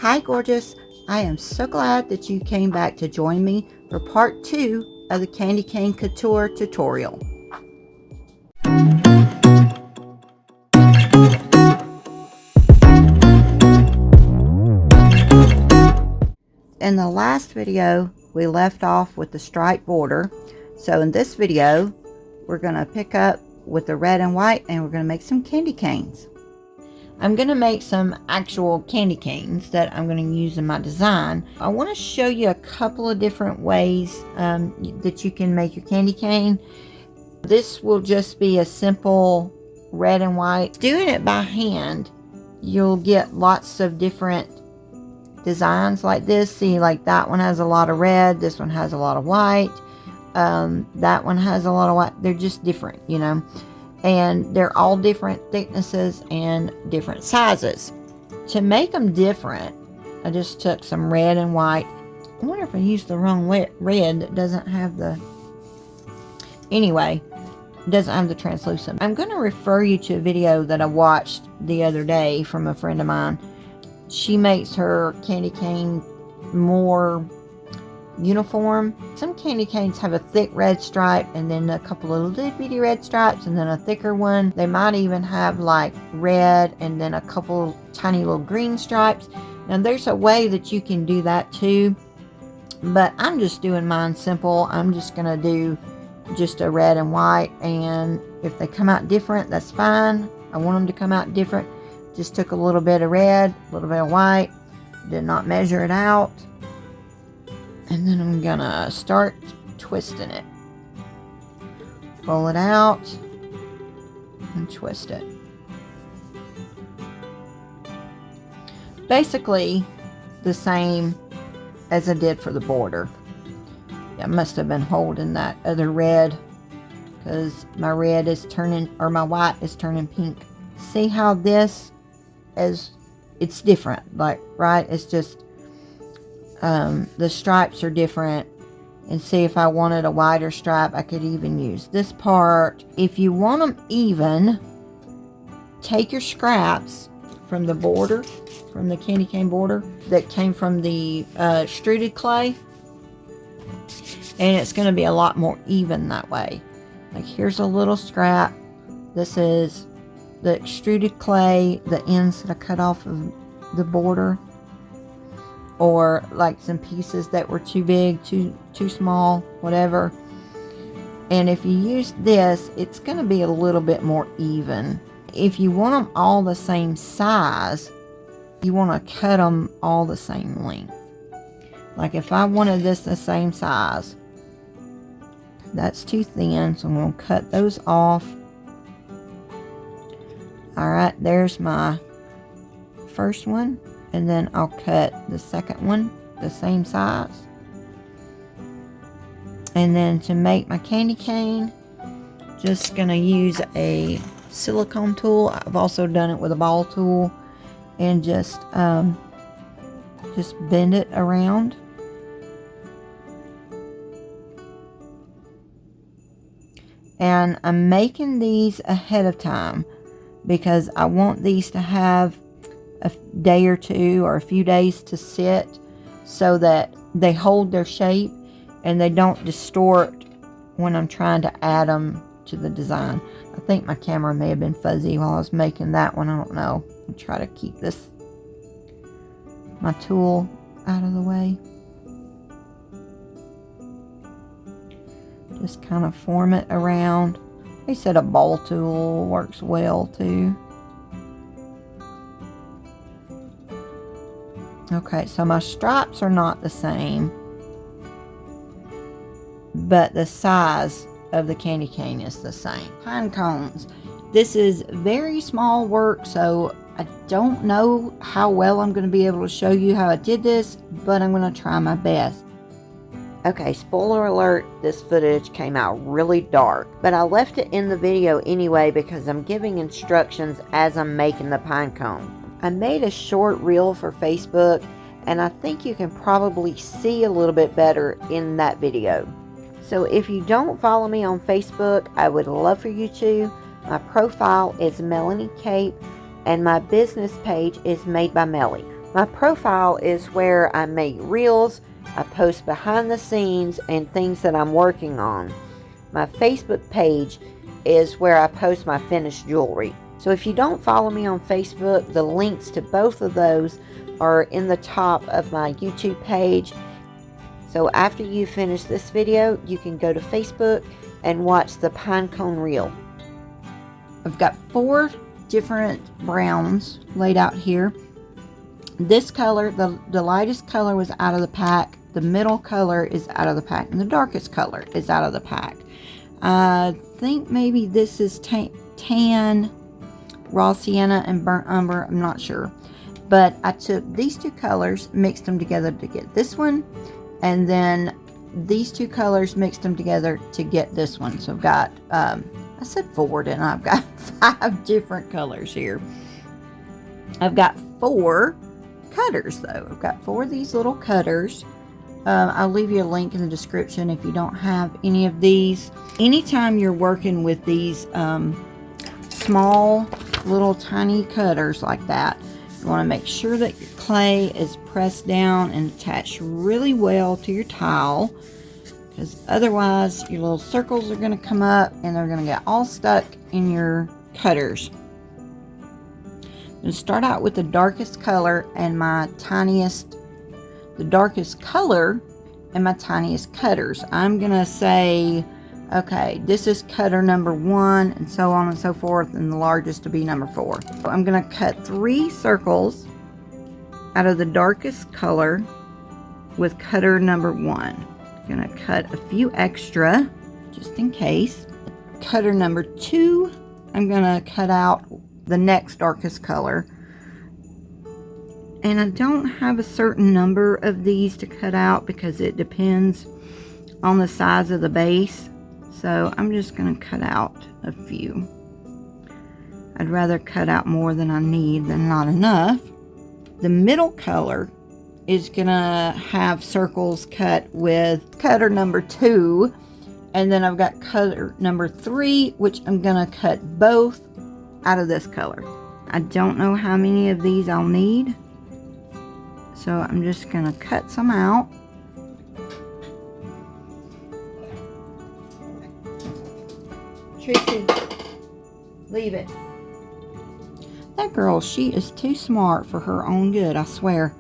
Hi gorgeous, I am so glad that you came back to join me for part 2 of the Candy Cane Couture tutorial. In the last video, we left off with the striped border. So in this video, we're going to pick up with the red and white and we're going to make some candy canes. I'm going to make some actual candy canes that I'm going to use in my design. I want to show you a couple of different ways that you can make your candy cane. This will just be a simple red and white. Doing it by hand, you'll get lots of different designs like this. See, like that one has a lot of red, this one has a lot of white, that one has a lot of white. They're just different, you know, and they're all different thicknesses and different sizes. To make them different, I just took some red and white. I wonder if I used the wrong red that doesn't have the, anyway, doesn't have the translucent. I'm going to refer you to a video that I watched the other day from a friend of mine. She makes her candy cane more uniform. Some candy canes have a thick red stripe and then a couple of little bitty red stripes and then a thicker one. They might even have like red and then a couple tiny little green stripes. Now there's a way that you can do that too, but I'm just doing mine simple. I'm just gonna do just a red and white, and if they come out different, that's fine. I want them to come out different. Just took a little bit of red, a little bit of white, did not measure it out. And then I'm gonna start twisting it. Pull it out and twist it. Basically the same as I did for the border. I must have been holding that other red because my red is turning, or my white is turning pink. See how this is, it's different, like, right? It's just the stripes are different. And see, if I wanted a wider stripe, I could even use this part. If you want them even, take your scraps from the border, from the candy cane border that came from the extruded clay, and it's going to be a lot more even that way. Like, here's a little scrap. This is the extruded clay, the ends that I cut off of the border, or like some pieces that were too big, too small, whatever. And if you use this, it's going to be a little bit more even. If you want them all the same size, you want to cut them all the same length. Like if I wanted this the same size, that's too thin, so I'm going to cut those off. Alright, there's my first one, and then I'll cut the second one the same size. And then to make my candy cane, just gonna use a silicone tool. I've also done it with a ball tool, and just bend it around. And I'm making these ahead of time because I want these to have a day or two or a few days to sit so that they hold their shape and they don't distort when I'm trying to add them to the design. I think my camera may have been fuzzy while I was making that one. I don't know. I'll try to keep my tool out of the way. Just kind of form it around. They said a ball tool works well too. Okay, so my stripes are not the same, but the size of the candy cane is the same. Pine cones. This is very small work, so I don't know how well I'm going to be able to show you how I did this, but I'm going to try my best. Okay, spoiler alert, this footage came out really dark, but I left it in the video anyway because I'm giving instructions as I'm making the pine cone. I made a short reel for Facebook, and I think you can probably see a little bit better in that video. So if you don't follow me on Facebook, I would love for you to. My profile is Melanie Cape, and my business page is Made by Melly. My profile is where I make reels, I post behind the scenes and things that I'm working on. My Facebook page is where I post my finished jewelry. So if you don't follow me on Facebook, the links to both of those are in the top of my YouTube page. So after you finish this video, you can go to Facebook and watch the pinecone reel. I've got 4 different browns laid out here. This color, the lightest color was out of the pack. The middle color is out of the pack. And the darkest color is out of the pack. I think maybe this is tan, raw sienna, and burnt umber. I'm not sure. But I took these 2 colors, mixed them together to get this one. And then these 2 colors, mixed them together to get this one. So I've got, I said 4, didn't I? I've got 5 different colors here. I've got 4 cutters though. I've got 4 of these little cutters. I'll leave you a link in the description if you don't have any of these. Anytime you're working with these small little tiny cutters like that, you want to make sure that your clay is pressed down and attached really well to your tile, because otherwise your little circles are going to come up and they're going to get all stuck in your cutters. I'm going to start out with the darkest color and my tiniest, the darkest color and my tiniest cutters. I'm going to say, okay, this is cutter number 1 and so on and so forth, and the largest to be number 4. So I'm going to cut 3 circles out of the darkest color with cutter number 1. I'm going to cut a few extra just in case. Cutter number 2, I'm going to cut out the next darkest color. And I don't have a certain number of these to cut out because it depends on the size of the base. So I'm just going to cut out a few. I'd rather cut out more than I need than not enough. The middle color is going to have circles cut with cutter number 2. And then I've got cutter number 3, which I'm going to cut both out of this color. I don't know how many of these I'll need. So I'm just going to cut some out. Tracy, leave it. That girl, she is too smart for her own good, I swear.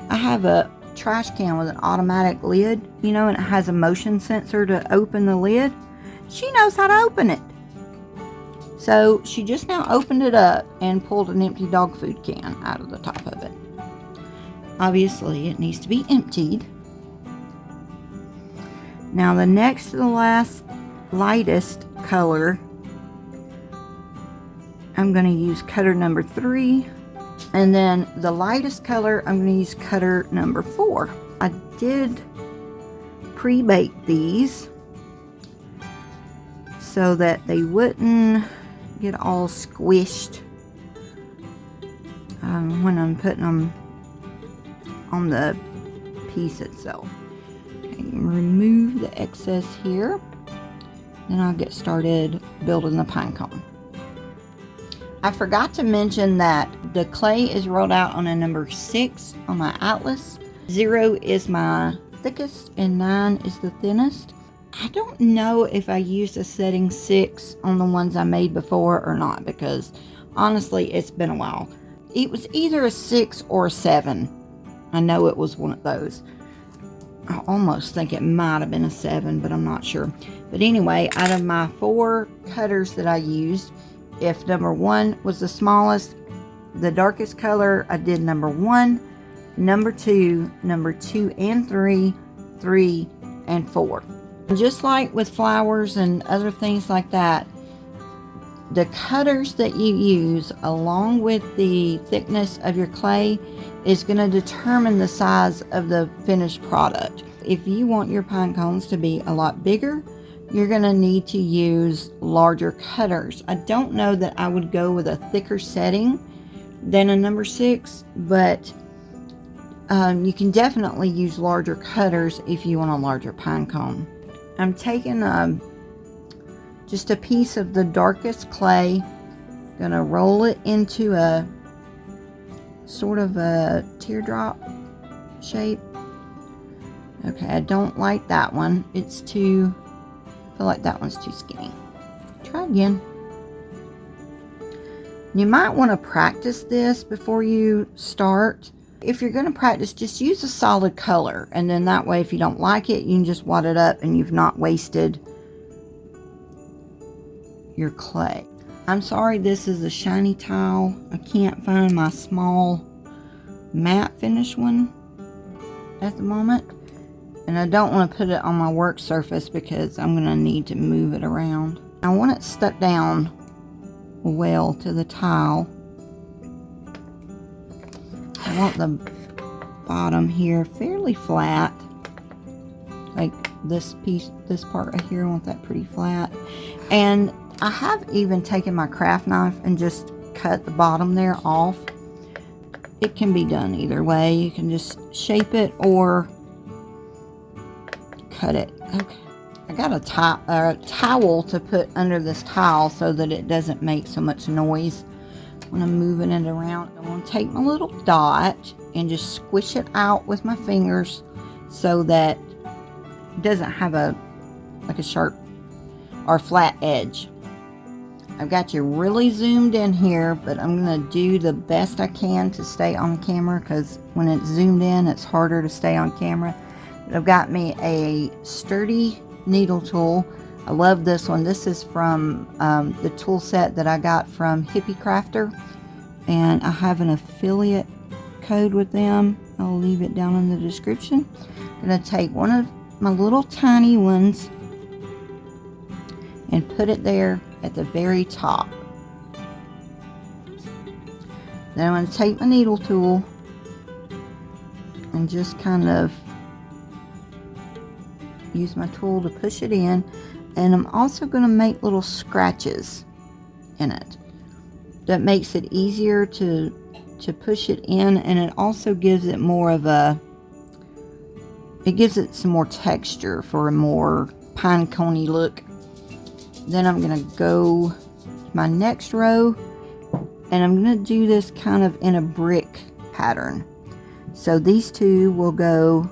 I have a trash can with an automatic lid, you know, and it has a motion sensor to open the lid. She knows how to open it. So she just now opened it up and pulled an empty dog food can out of the top of it. Obviously, it needs to be emptied. Now the next to the last lightest color, I'm going to use cutter number 3, and then the lightest color I'm going to use cutter number 4. I did pre-bake these so that they wouldn't get all squished when I'm putting them on the piece itself. Okay, remove the excess here. Then I'll get started building the pine cone. I forgot to mention that the clay is rolled out on a number 6 on my atlas. 0 is my thickest and 9 is the thinnest. I don't know if I used a setting 6 on the ones I made before or not, because honestly it's been a while. It was either a 6 or a 7. I know it was one of those. I almost think it might have been a 7, but I'm not sure. But anyway, out of my 4 cutters that I used, if number 1 was the smallest, the darkest color, I did number 1, number 2, number 2 and 3, 3 and 4. Just like with flowers and other things like that, the cutters that you use along with the thickness of your clay is going to determine the size of the finished product. If you want your pine cones to be a lot bigger, you're going to need to use larger cutters. I don't know that I would go with a thicker setting than a number 6, but you can definitely use larger cutters if you want a larger pine cone. I'm taking just a piece of the darkest clay, gonna roll it into a sort of a teardrop shape. Okay, I don't like that one. It's too, I feel like that one's too skinny. Try again. You might want to practice this before you start. If you're going to practice, just use a solid color, and then that way if you don't like it, you can just wad it up and you've not wasted your clay. I'm sorry, this is a shiny tile. I can't find my small matte finish one at the moment, and I don't want to put it on my work surface because I'm going to need to move it around. I want it stuck down well to the tile. I want the bottom here fairly flat, like this piece, this part right here. I want that pretty flat. And I have even taken my craft knife and just cut the bottom there off. It can be done either way. You can just shape it or cut it. Okay, I got a towel to put under this tile so that it doesn't make so much noise when I'm moving it around. I'm going to take my little dot and just squish it out with my fingers so that it doesn't have like a sharp or flat edge. I've got you really zoomed in here, but I'm going to do the best I can to stay on camera, because when it's zoomed in, it's harder to stay on camera. But I've got me a sturdy needle tool. I love this one. This is from the tool set that I got from Hippie Crafter, and I have an affiliate code with them. I'll leave it down in the description. I'm going to take one of my little tiny ones and put it there at the very top. Then I'm going to take my needle tool and just kind of use my tool to push it in. And I'm also going to make little scratches in it. That makes it easier to push it in, and it also gives it more of a, it gives it some more texture for a more pinecone look. Then I'm going to go to my next row, and I'm going to do this kind of in a brick pattern. So these two will go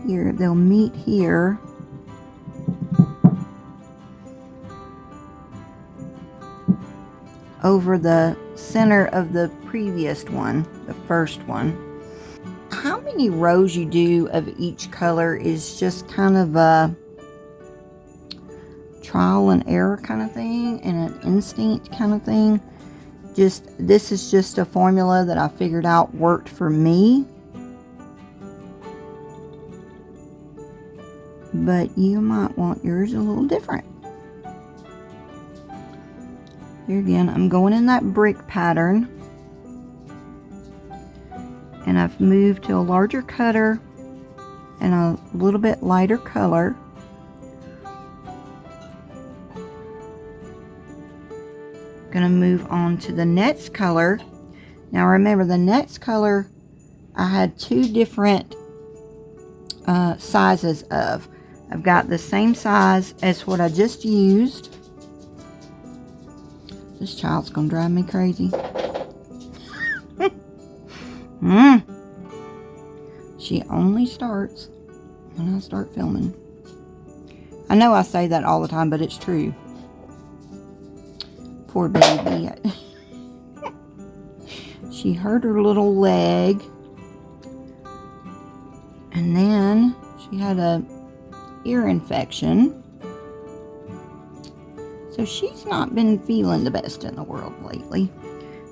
here, they'll meet here. Over the center of the previous one, the first one. How many rows you do of each color is just kind of a trial and error kind of thing, and an instinct kind of thing. This is just a formula that I figured out worked for me. But you might want yours a little different. Here again, I'm going in that brick pattern, and I've moved to a larger cutter and a little bit lighter color. Gonna move on to the next color. Now remember, the next color I had two different sizes of. I've got the same size as what I just used. This child's gonna drive me crazy. She only starts when I start filming. I know I say that all the time, but it's true. Poor baby. She hurt her little leg, and then she had a ear infection. So she's not been feeling the best in the world lately.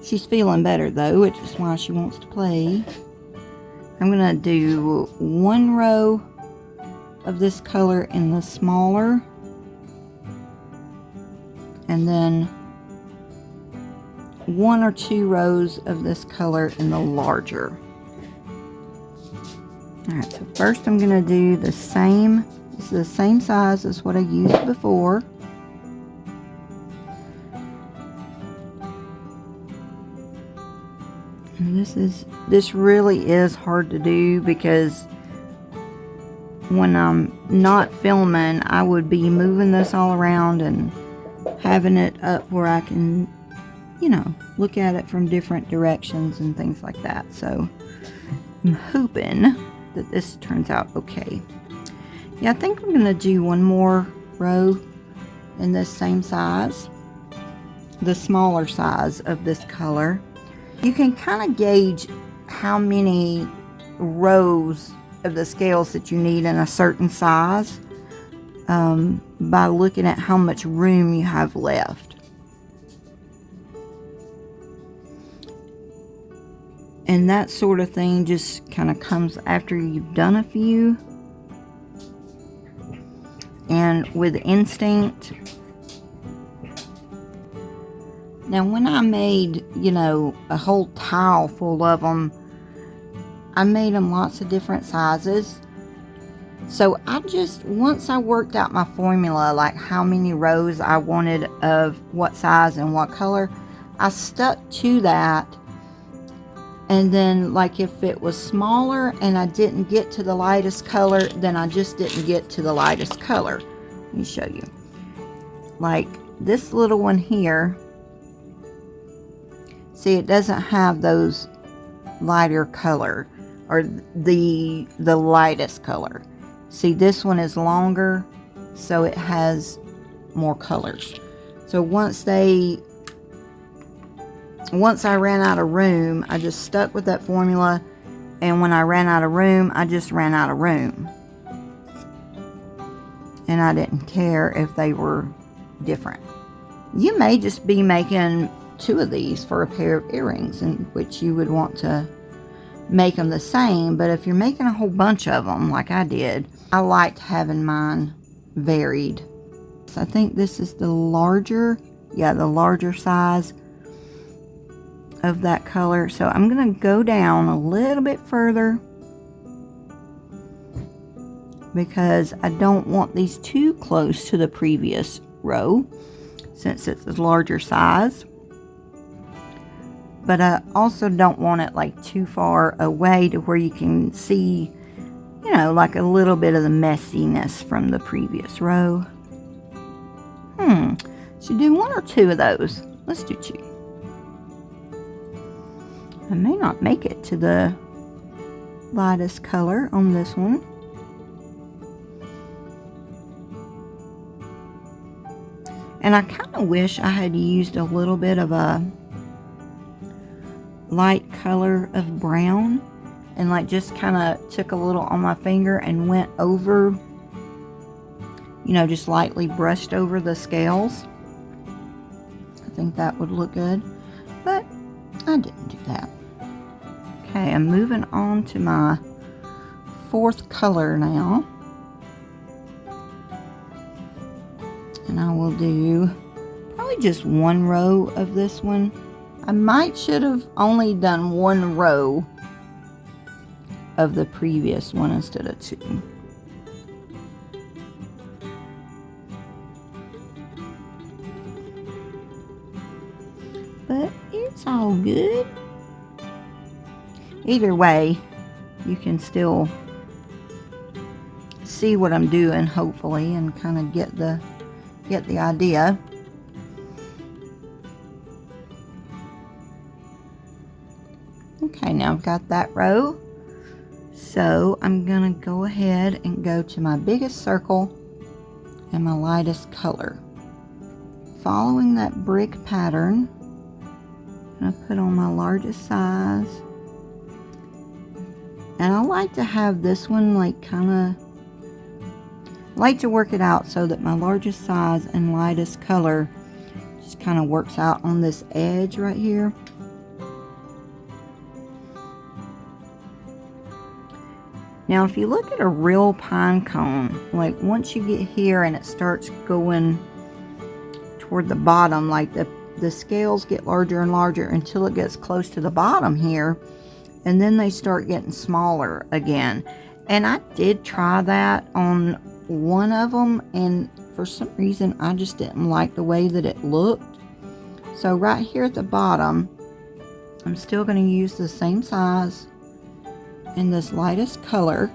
She's feeling better though, which is why she wants to play. I'm gonna do one row of this color in the smaller, and then one or two rows of this color in the larger. Alright, so first I'm gonna do the same, this is the same size as what I used before. And this really is hard to do, because when I'm not filming, I would be moving this all around and having it up where I can, you know, look at it from different directions and things like that. So I'm hoping that this turns out okay. Yeah, I think I'm gonna do one more row in this same size, the smaller size of this color. You can kind of gauge how many rows of the scales that you need in a certain size by looking at how much room you have left. And that sort of thing just kind of comes after you've done a few. And with instinct. Now when I made, you know, a whole tile full of them, I made them lots of different sizes. So I just, once I worked out my formula, like how many rows I wanted of what size and what color, I stuck to that. And then like if it was smaller and I didn't get to the lightest color, then I just didn't get to the lightest color. Let me show you. Like this little one here, see, it doesn't have those lighter color or the lightest color. See, this one is longer, so it has more colors. So once I ran out of room, I just stuck with that formula, and when I ran out of room, I just ran out of room. And I didn't care if they were different. You may just be making 2 of these for a pair of earrings, in which you would want to make them the same, but if you're making a whole bunch of them like I did, I liked having mine varied. So I think this is the larger, yeah, the larger size of that color. So I'm gonna go down a little bit further because I don't want these too close to the previous row since it's a larger size. But I also don't want it like too far away to where you can see, you know, like a little bit of the messiness from the previous row. Should do 1 or 2 of those. Let's do 2. I may not make it to the lightest color on this one. And I kind of wish I had used a little bit of a light color of brown and like just kind of took a little on my finger and went over, you know, just lightly brushed over the scales. I think that would look good, but I didn't do that. Okay, I'm moving on to my 4th color now. And I will do probably just 1 row of this one. I might should have only done 1 row of the previous one instead of 2. But it's all good. Either way, you can still see what I'm doing, hopefully, and kind of get the idea. Okay, now I've got that row. So I'm gonna go ahead and go to my biggest circle and my lightest color. Following that brick pattern, I'm gonna put on my largest size. And I like to have this one like I like to work it out so that my largest size and lightest color just kind of works out on this edge right here. Now if you look at a real pine cone, like once you get here and it starts going toward the bottom, like the scales get larger and larger until it gets close to the bottom here, and then they start getting smaller again. And I did try that on one of them, and for some reason I just didn't like the way that it looked. So right here at the bottom, I'm still going to use the same size in this lightest color.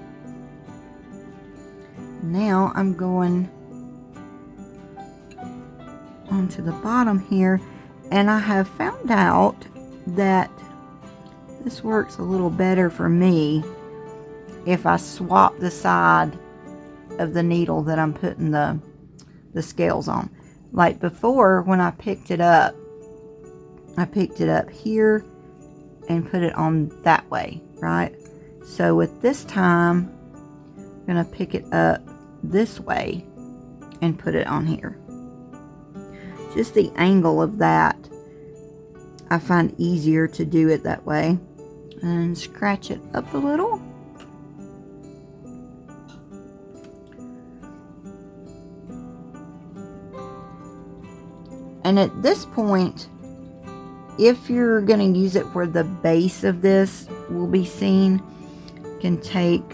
Now I'm going onto the bottom here, and I have found out that this works a little better for me if I swap the side of the needle that I'm putting the scales on. Like before, when I picked it up here and put it on that way, right? So with this time, I'm gonna pick it up this way and put it on here. Just the angle of that, I find easier to do it that way. And scratch it up a little. And at this point, if you're going to use it where the base of this will be seen, you can take,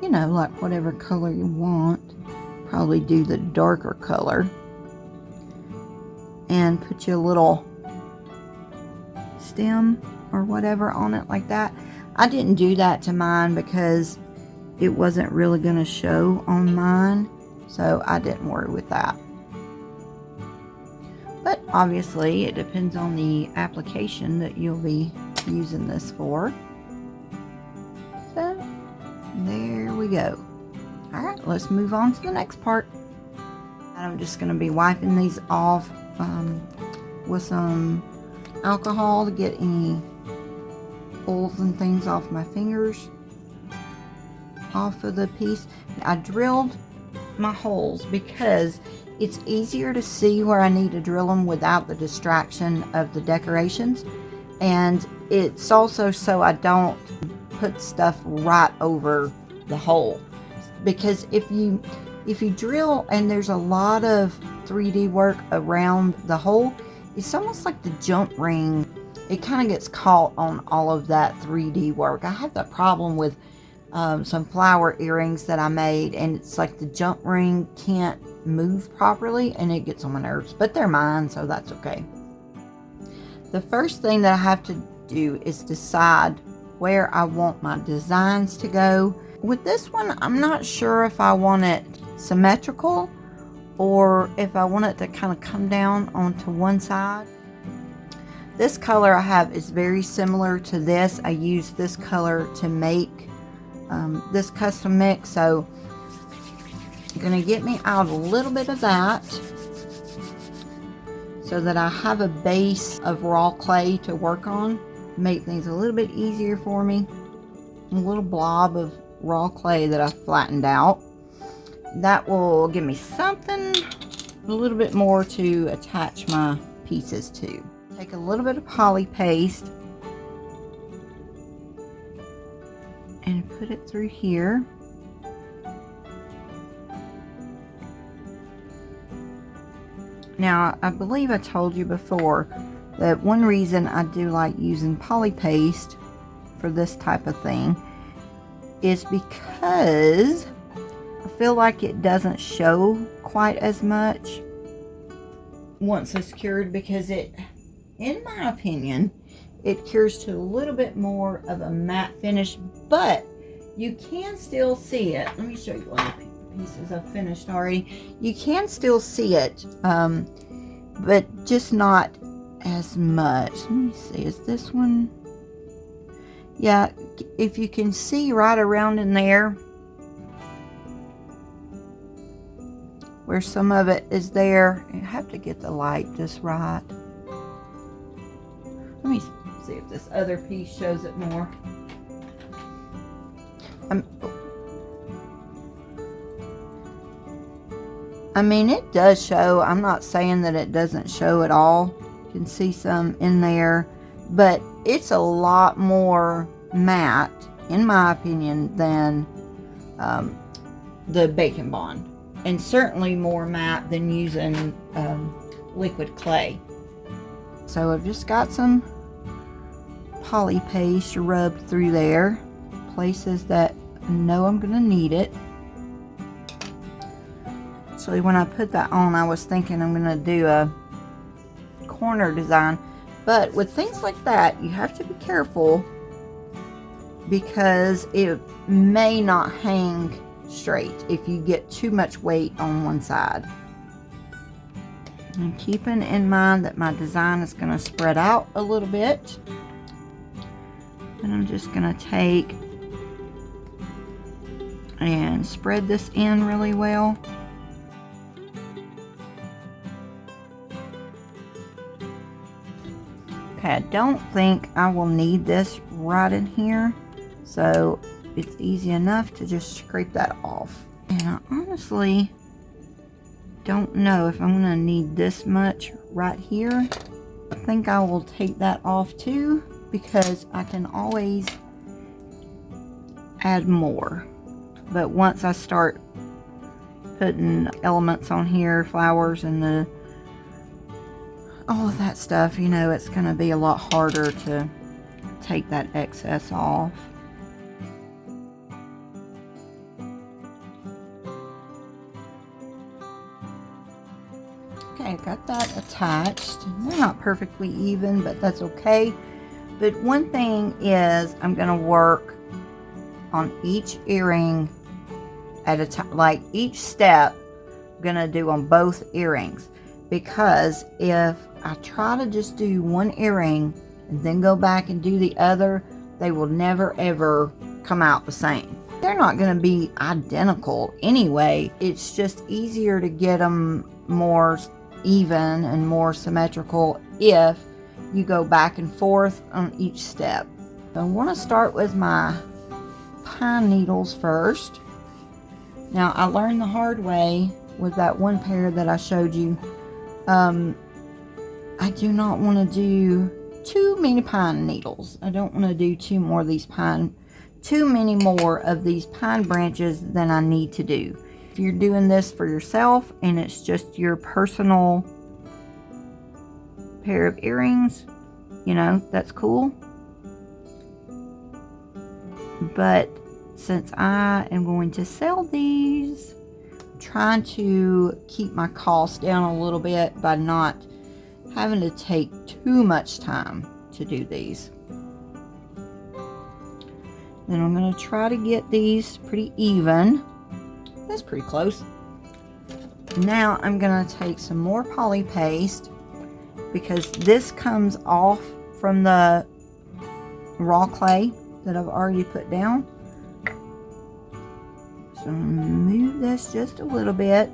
you know, like whatever color you want. Probably do the darker color. And put your little stem or whatever on it like that. I didn't do that to mine because it wasn't really going to show on mine, so I didn't worry with that. But obviously it depends on the application that you'll be using this for. So there we go. Alright, let's move on to the next part. I'm just going to be wiping these off with some alcohol to get any oils and things off my fingers, off of the piece. I drilled my holes because it's easier to see where I need to drill them without the distraction of the decorations, and it's also so I don't put stuff right over the hole, because if you drill and there's a lot of 3D work around the hole, it's almost like the jump ring. It kind of gets caught on all of that 3D work. I had that problem with some flower earrings that I made, and it's like the jump ring can't move properly and it gets on my nerves, but they're mine, so that's okay. The first thing that I have to do is decide where I want my designs to go. With this one, I'm not sure if I want it symmetrical or if I want it to kind of come down onto one side. This color I have is very similar to this. I used this color to make this custom mix, so I'm going to get me out a little bit of that so that I have a base of raw clay to work on, make things a little bit easier for me. A little blob of raw clay that I flattened out. That will give me something a little bit more to attach my pieces to. Take a little bit of poly paste and put it through here. Now, I believe I told you before that one reason I do like using poly paste for this type of thing is because I feel like it doesn't show quite as much once it's cured, because it, in my opinion, it cures to a little bit more of a matte finish, but you can still see it. Let me show you one of the pieces I've finished already. You can still see it, but just not as much. Let me see, is this one? Yeah, if you can see right around in there where some of it is there, you have to get the light just right. Let me see if this other piece shows it more. I mean, it does show. I'm not saying that it doesn't show at all. You can see some in there, but it's a lot more matte, in my opinion, than the Bake Bond, and certainly more matte than using liquid clay. So I've just got some poly paste rubbed through there, places that I know I'm going to need it. Actually, when I put that on, I was thinking I'm going to do a corner design, but with things like that, you have to be careful because it may not hang straight if you get too much weight on one side. And keeping in mind that my design is going to spread out a little bit. And I'm just going to take and spread this in really well. Okay, I don't think I will need this right in here, so it's easy enough to just scrape that off. And I honestly don't know if I'm going to need this much right here. I think I will take that off too, because I can always add more. But once I start putting elements on here, flowers and all of that stuff, you know, it's going to be a lot harder to take that excess off. Okay, I got that attached. They're not perfectly even, but that's okay. But one thing is, I'm going to work on each earring at a time, like each step I'm going to do on both earrings, because if I try to just do one earring and then go back and do the other, they will never ever come out the same. They're not going to be identical anyway. It's just easier to get them more even and more symmetrical if you go back and forth on each step. So I want to start with my pine needles first. Now, I learned the hard way with that one pair that I showed you. I do not want to do too many pine needles. I don't want to do too many more of these pine branches than I need to do. If you're doing this for yourself and it's just your personal pair of earrings, you know, that's cool. But since I am going to sell these, I'm trying to keep my costs down a little bit by not having to take too much time to do these. Then I'm going to try to get these pretty even. That's pretty close. Now I'm going to take some more poly paste, because this comes off from the raw clay that I've already put down. So I'm going to move this just a little bit.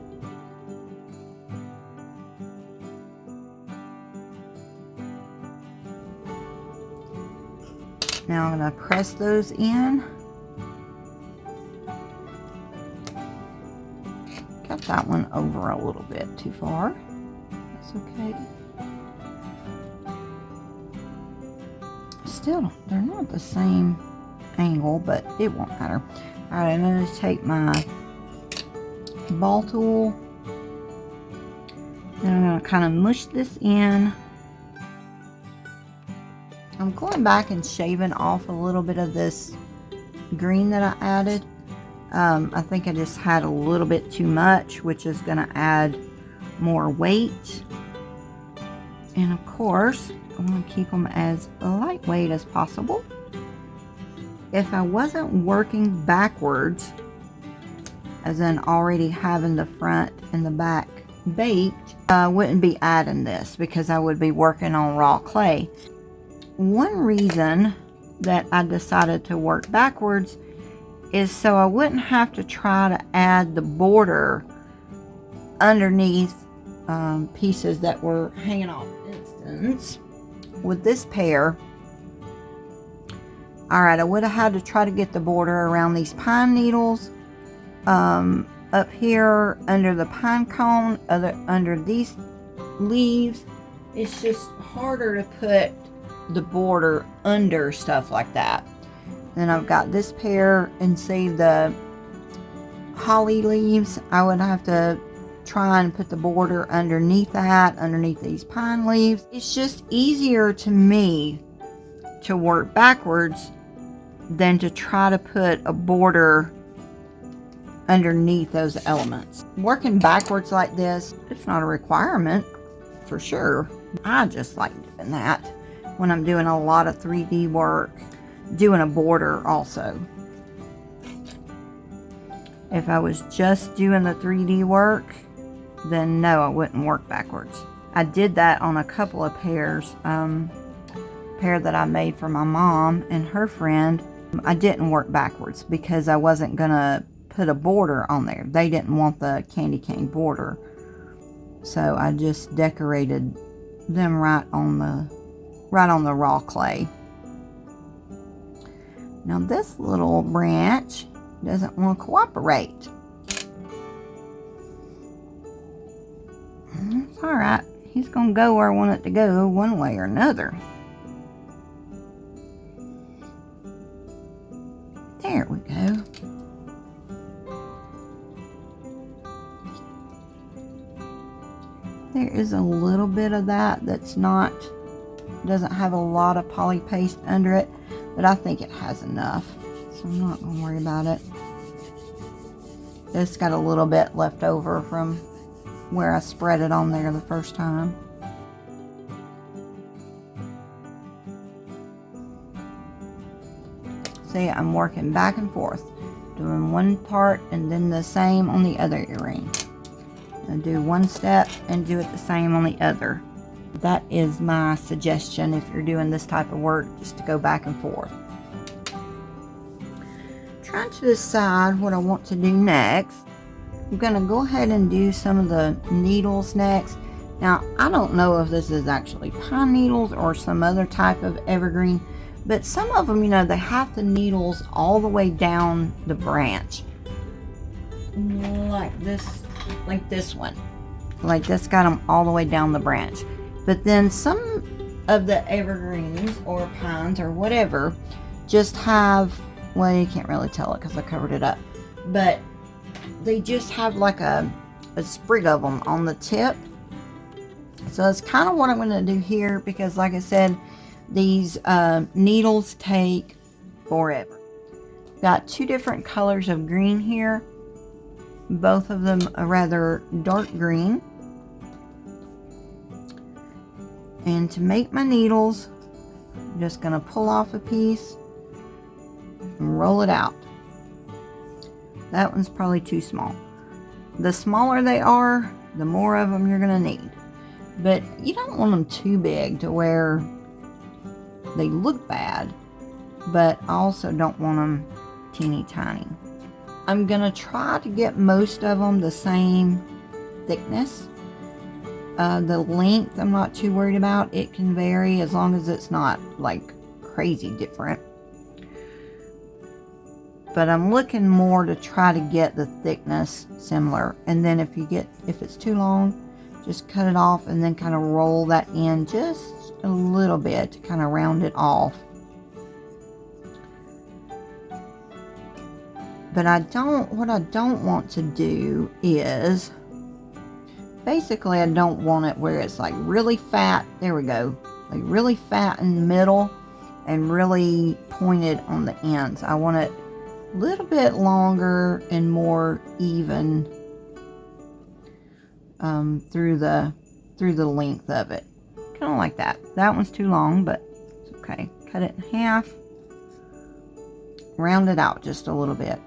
Now I'm going to press those in. Got that one over a little bit too far. That's okay. Still, they're not the same angle, but it won't matter. Alright, I'm going to take my ball tool. Then I'm going to kind of mush this in. I'm going back and shaving off a little bit of this green that I added. I think I just had a little bit too much, which is going to add more weight. And of course, I want to keep them as lightweight as possible. If I wasn't working backwards, as in already having the front and the back baked, I wouldn't be adding this, because I would be working on raw clay. One reason that I decided to work backwards is so I wouldn't have to try to add the border underneath pieces that were hanging off. For instance, with this pair, alright, I would have had to try to get the border around these pine needles, up here under the pine cone, under these leaves. It's just harder to put the border under stuff like that. Then I've got this pair, and say the holly leaves, I would have to try and put the border underneath that, underneath these pine leaves. It's just easier to me to work backwards than to try to put a border underneath those elements. Working backwards like this, it's not a requirement for sure. I just like doing that when I'm doing a lot of 3D work, doing a border also. If I was just doing the 3D work, then no, I wouldn't work backwards. I did that on a couple of pairs. Pair that I made for my mom and her friend. I didn't work backwards because I wasn't gonna put a border on there. They didn't want the candy cane border. So I just decorated them right on the raw clay. Now this little branch doesn't want to cooperate. It's alright. He's gonna go where I want it to go one way or another. There we go. There is a little bit of that doesn't have a lot of poly paste under it, but I think it has enough, so I'm not going to worry about it. It's got a little bit left over from where I spread it on there the first time. See, I'm working back and forth, doing one part and then the same on the other earring. I do one step and do it the same on the other. That is my suggestion if you're doing this type of work, just to go back and forth. Trying to decide what I want to do next. I'm going to go ahead and do some of the needles next. Now, I don't know if this is actually pine needles or some other type of evergreen, but some of them, you know, they have the needles all the way down the branch. Like this one. Like this got them all the way down the branch. But then some of the evergreens or pines or whatever just have, well, you can't really tell it because I covered it up, but they just have like a sprig of them on the tip. So that's kind of what I'm going to do here, because like I said, these needles take forever. Got two different colors of green here. Both of them are rather dark green. And to make my needles, I'm just going to pull off a piece and roll it out. That one's probably too small. The smaller they are, the more of them you're going to need. But you don't want them too big to where they look bad, but I also don't want them teeny tiny. I'm going to try to get most of them the same thickness. The length I'm not too worried about. It can vary as long as it's not like crazy different. But I'm looking more to try to get the thickness similar. And then if it's too long, just cut it off and then kind of roll that in just a little bit to kind of round it off. But what I don't want to do is, basically I don't want it where it's like really fat, there we go, like really fat in the middle and really pointed on the ends. I want it a little bit longer and more even through the length of it. Kind of like that. That one's too long, but it's okay. Cut it in half. Round it out just a little bit.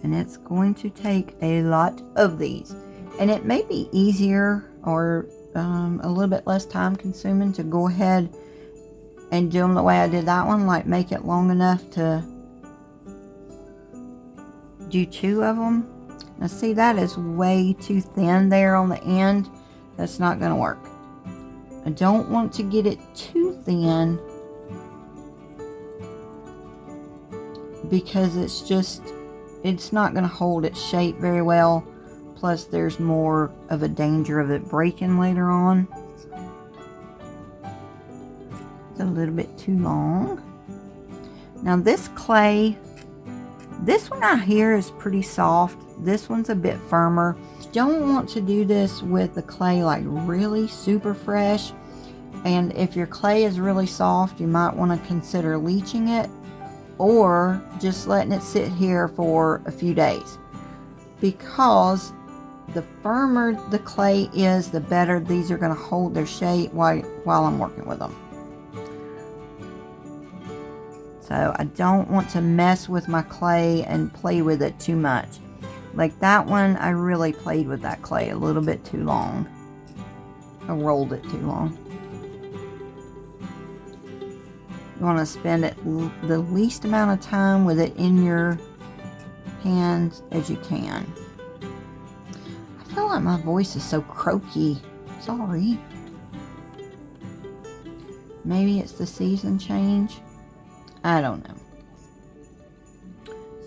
And it's going to take a lot of these. And it may be easier or a little bit less time consuming to go ahead and do them the way I did that one. Like make it long enough to do two of them. Now see, that is way too thin there on the end. That's not going to work. I don't want to get it too thin, because it's not going to hold its shape very well. Plus there's more of a danger of it breaking later on. It's a little bit too long. Now this clay, this one out here is pretty soft. This one's a bit firmer. Don't want to do this with the clay like really super fresh. And if your clay is really soft, you might want to consider leaching it, or just letting it sit here for a few days, because the firmer the clay is, the better these are going to hold their shape while I'm working with them. So I don't want to mess with my clay and play with it too much. Like that one, I really played with that clay a little bit too long. I rolled it too long. You want to spend the least amount of time with it in your hands as you can. I feel like my voice is so croaky. Sorry. Maybe it's the season change. I don't know.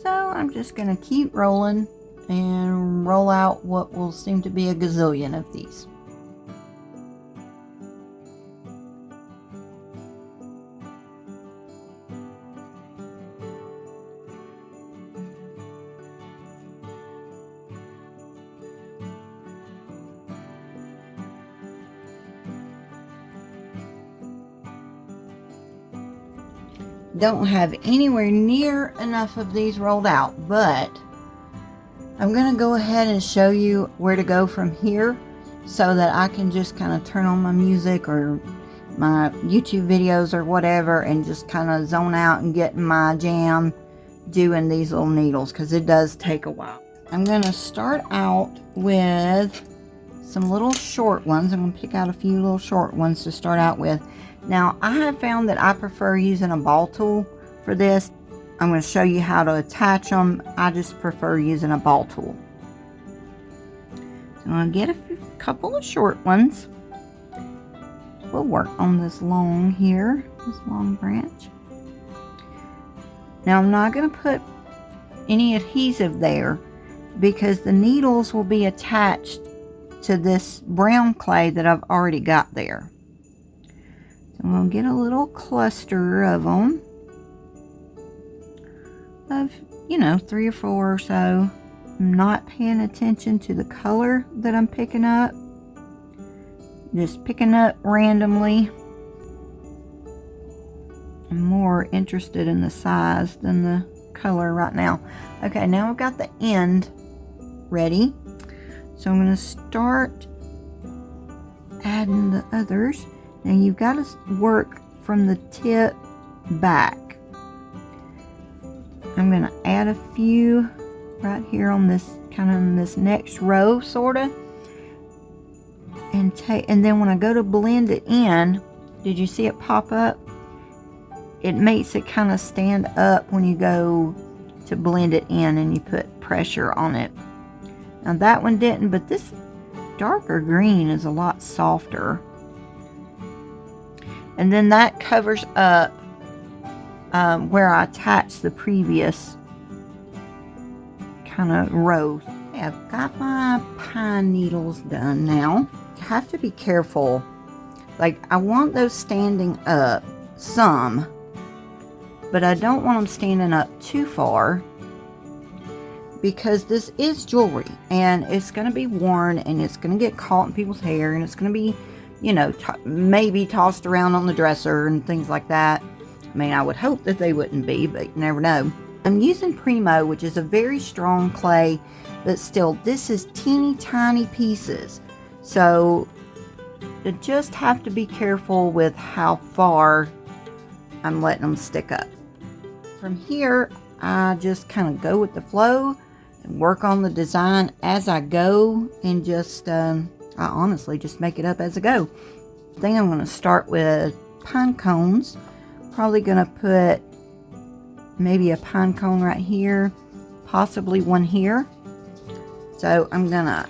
So I'm just going to keep rolling and roll out what will seem to be a gazillion of these. Don't have anywhere near enough of these rolled out, but I'm going to go ahead and show you where to go from here so that I can just kind of turn on my music or my YouTube videos or whatever and just kind of zone out and get in my jam doing these little needles, because it does take a while. I'm going to start out with some little short ones. I'm going to pick out a few little short ones to start out with. Now, I have found that I prefer using a ball tool for this. I'm going to show you how to attach them. I just prefer using a ball tool. So I'm going to get a couple of short ones. We'll work on this long here, this long branch. Now, I'm not going to put any adhesive there because the needles will be attached to this brown clay that I've already got there. I'm going to get a little cluster of them, of, you know, 3 or 4 or so. I'm not paying attention to the color that I'm picking up, just picking up randomly. I'm more interested in the size than the color right now. Okay, now I've got the end ready, so I'm going to start adding the others. Now you've got to work from the tip back. I'm going to add a few right here on this, kind of in this next row, sort of. And then when I go to blend it in, did you see it pop up? It makes it kind of stand up when you go to blend it in and you put pressure on it. Now that one didn't, but this darker green is a lot softer. And then that covers up where I attached the previous kind of rows. Okay, I've got my pine needles done now. You have to be careful. Like, I want those standing up some, but I don't want them standing up too far, because this is jewelry and it's going to be worn and it's going to get caught in people's hair and it's going to be, you know, maybe tossed around on the dresser and things like that. I mean, I would hope that they wouldn't be, but you never know. I'm using Primo, which is a very strong clay, but still, this is teeny tiny pieces. So you just have to be careful with how far I'm letting them stick up. From here, I just kind of go with the flow and work on the design as I go, and just I honestly just make it up as I go. I think I'm going to start with pine cones. Probably going to put maybe a pine cone right here, possibly one here. So I'm going to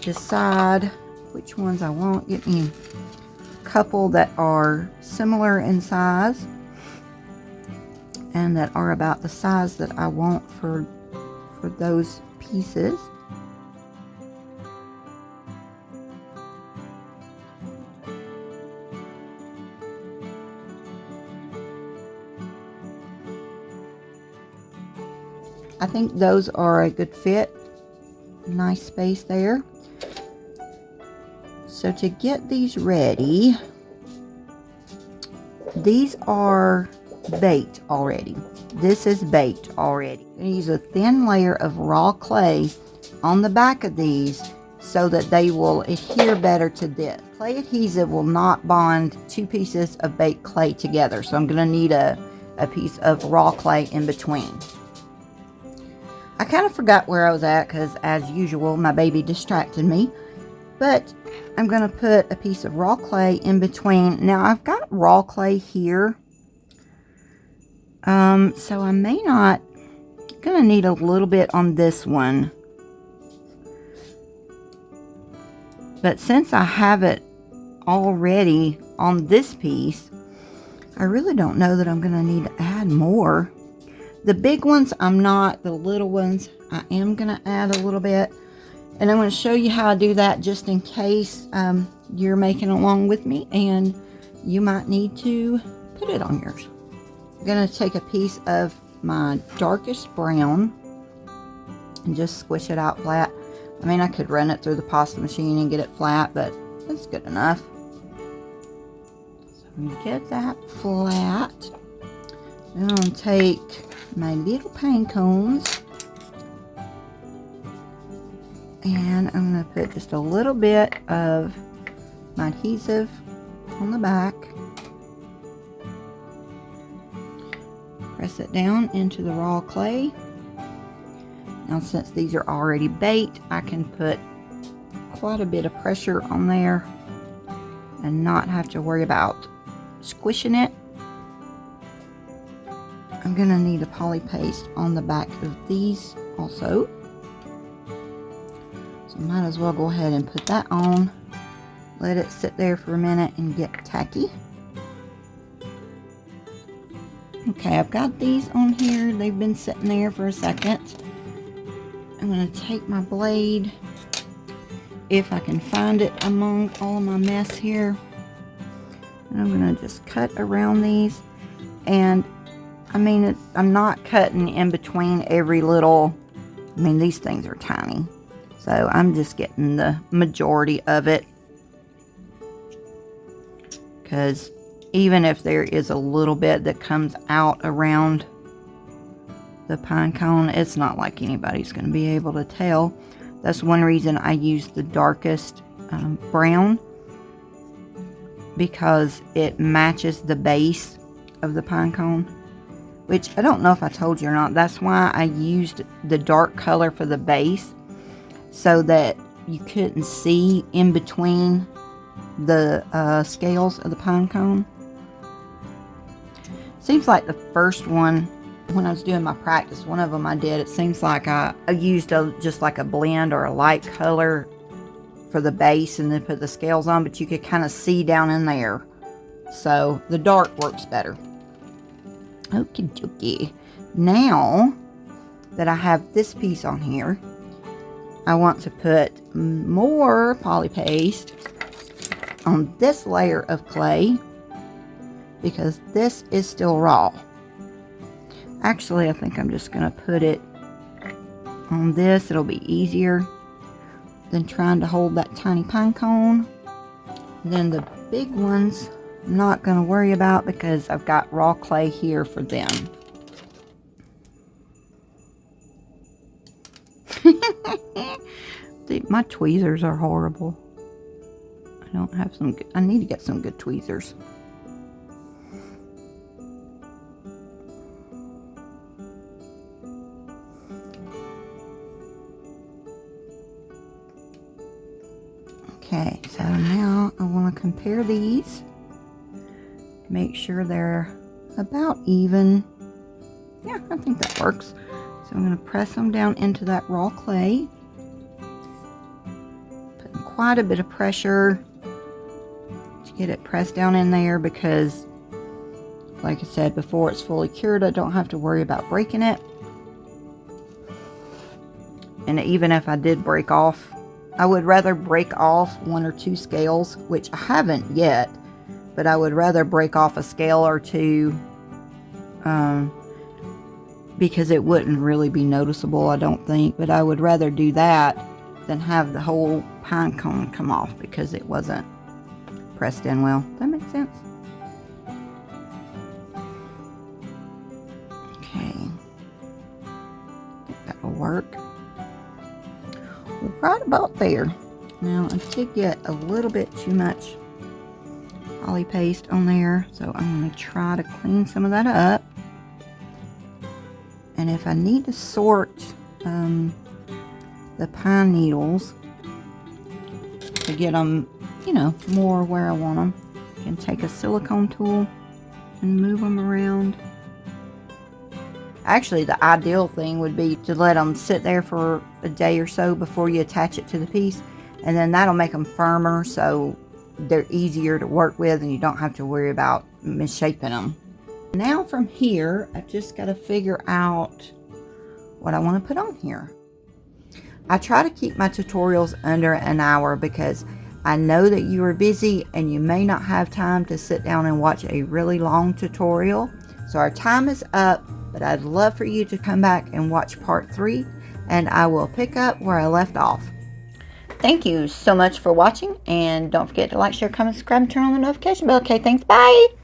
decide which ones I want. Get me a couple that are similar in size and that are about the size that I want for those pieces. I think those are a good fit. Nice space there. So to get these ready, these are baked already. This is baked already. I'm going to use a thin layer of raw clay on the back of these so that they will adhere better to this. Clay adhesive will not bond 2 pieces of baked clay together, so I'm going to need a piece of raw clay in between. I kind of forgot where I was at because, as usual, my baby distracted me. But I'm going to put a piece of raw clay in between. Now, I've got raw clay here. So I may not, going to need a little bit on this one. But since I have it already on this piece, I really don't know that I'm going to need to add more. The big ones, I'm not. The little ones, I am going to add a little bit. And I'm going to show you how I do that just in case you're making along with me and you might need to put it on yours. I'm going to take a piece of my darkest brown and just squish it out flat. I mean, I could run it through the pasta machine and get it flat, but that's good enough. So I'm going to get that flat. Then I'm going to take my little pine cones and I'm going to put just a little bit of my adhesive on the back. Press it down into the raw clay. Now, since these are already baked, I can put quite a bit of pressure on there and not have to worry about squishing it. I'm going to need a poly paste on the back of these also. So I might as well go ahead and put that on. Let it sit there for a minute and get tacky. Okay, I've got these on here. They've been sitting there for a second. I'm going to take my blade, if I can find it among all of my mess here. And I'm going to just cut around these. And I mean, I'm not cutting in between every little, I mean, these things are tiny. So I'm just getting the majority of it. Because even if there is a little bit that comes out around the pine cone, it's not like anybody's going to be able to tell. That's one reason I use the darkest brown, because it matches the base of the pine cone, which I don't know if I told you or not. That's why I used the dark color for the base, so that you couldn't see in between the scales of the pine cone. Seems like the first one, when I was doing my practice, one of them I did, it seems like I used just like a blend or a light color for the base and then put the scales on, but you could kind of see down in there. So the dark works better. Okie dokie. Now that I have this piece on here, I want to put more poly paste on this layer of clay, because this is still raw. Actually, I think I'm just going to put it on this. It'll be easier than trying to hold that tiny pine cone. Then the big ones, I'm not going to worry about because I've got raw clay here for them. My tweezers are horrible. I don't have some good, I need to get some good tweezers. Okay, so now I want to compare these. Make sure they're about even. Yeah, I think that works. So I'm going to press them down into that raw clay. Putting quite a bit of pressure to get it pressed down in there, because like I said before, it's fully cured. I don't have to worry about breaking it. And even if I did break off, I would rather break off 1 or 2 scales, which I haven't yet, but I would rather break off a scale or 2 because it wouldn't really be noticeable, I don't think. But I would rather do that than have the whole pine cone come off because it wasn't pressed in well. Does that make sense? Okay. I think that'll work. Right about there. Now I did get a little bit too much poly paste on there, so I'm going to try to clean some of that up. And if I need to sort the pine needles to get them, you know, more where I want them. You can take a silicone tool and move them around. Actually, the ideal thing would be to let them sit there for a day or so before you attach it to the piece, and then that'll make them firmer so they're easier to work with and you don't have to worry about misshapen them. Now from here, I've just got to figure out what I want to put on here. I try to keep my tutorials under an hour because I know that you are busy and you may not have time to sit down and watch a really long tutorial. So our time is up, but I'd love for you to come back and watch part 3, and I will pick up where I left off. Thank you so much for watching, and don't forget to like, share, comment, subscribe, and turn on the notification bell. Okay, thanks. Bye.